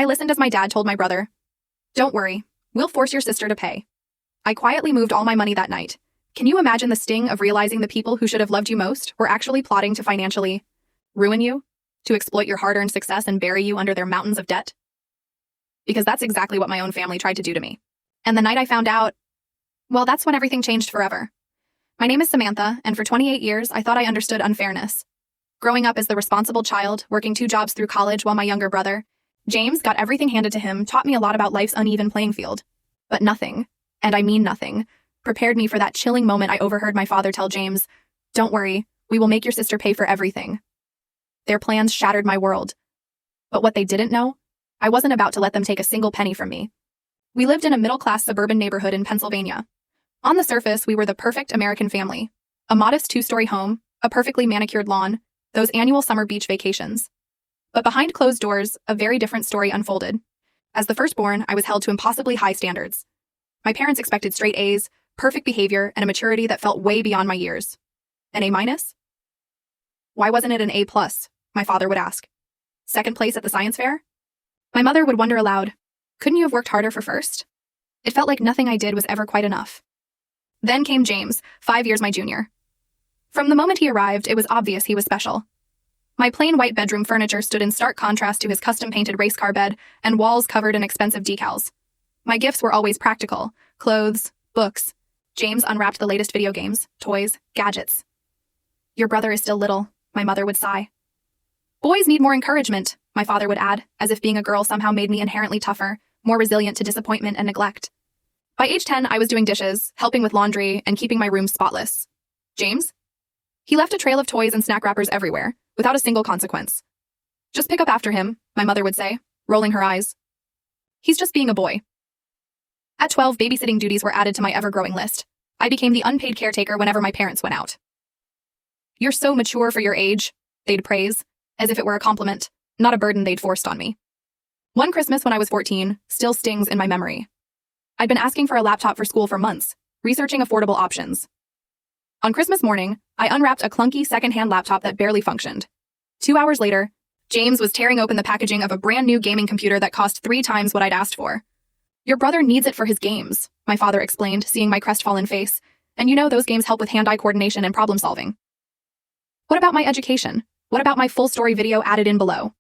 I listened as my dad told my brother, "Don't worry, we'll force your sister to pay." I quietly moved all my money that night. Can you imagine the sting of realizing the people who should have loved you most were actually plotting to financially ruin you, to exploit your hard-earned success and bury you under their mountains of debt? Because that's exactly what my own family tried to do to me. And the night I found out, well, that's when everything changed forever. My name is Samantha, and for 28 years, I thought I understood unfairness. Growing up as the responsible child, working 2 jobs through college while my younger brother, James, got everything handed to him, taught me a lot about life's uneven playing field. But nothing, and I mean nothing, prepared me for that chilling moment I overheard my father tell James, "Don't worry, we will make your sister pay for everything." Their plans shattered my world. But what they didn't know, I wasn't about to let them take a single penny from me. We lived in a middle-class suburban neighborhood in Pennsylvania. On the surface, we were the perfect American family. A modest 2-story home, a perfectly manicured lawn, those annual summer beach vacations. But behind closed doors, a very different story unfolded. As the firstborn, I was held to impossibly high standards. My parents expected straight A's, perfect behavior, and a maturity that felt way beyond my years. An A-? Why wasn't it an A+, my father would ask. Second place at the science fair? My mother would wonder aloud, couldn't you have worked harder for first? It felt like nothing I did was ever quite enough. Then came James, 5 years my junior. From the moment he arrived, it was obvious he was special. My plain white bedroom furniture stood in stark contrast to his custom-painted race car bed and walls covered in expensive decals. My gifts were always practical: clothes, books. James unwrapped the latest video games, toys, gadgets. "Your brother is still little," my mother would sigh. "Boys need more encouragement," my father would add, as if being a girl somehow made me inherently tougher, more resilient to disappointment and neglect. By age 10, I was doing dishes, helping with laundry, and keeping my room spotless. James? He left a trail of toys and snack wrappers everywhere, without a single consequence. "Just pick up after him," my mother would say, rolling her eyes. "He's just being a boy." At 12, babysitting duties were added to my ever-growing list. I became the unpaid caretaker whenever my parents went out. "You're so mature for your age," they'd praise, as if it were a compliment, not a burden they'd forced on me. One Christmas when I was 14 still stings in my memory. I'd been asking for a laptop for school for months, researching affordable options. On Christmas morning, I unwrapped a clunky second-hand laptop that barely functioned. 2 hours later, James was tearing open the packaging of a brand new gaming computer that cost 3 times what I'd asked for. "Your brother needs it for his games," my father explained, seeing my crestfallen face. "And you know those games help with hand-eye coordination and problem-solving." What about my education? What about my full story video added in below?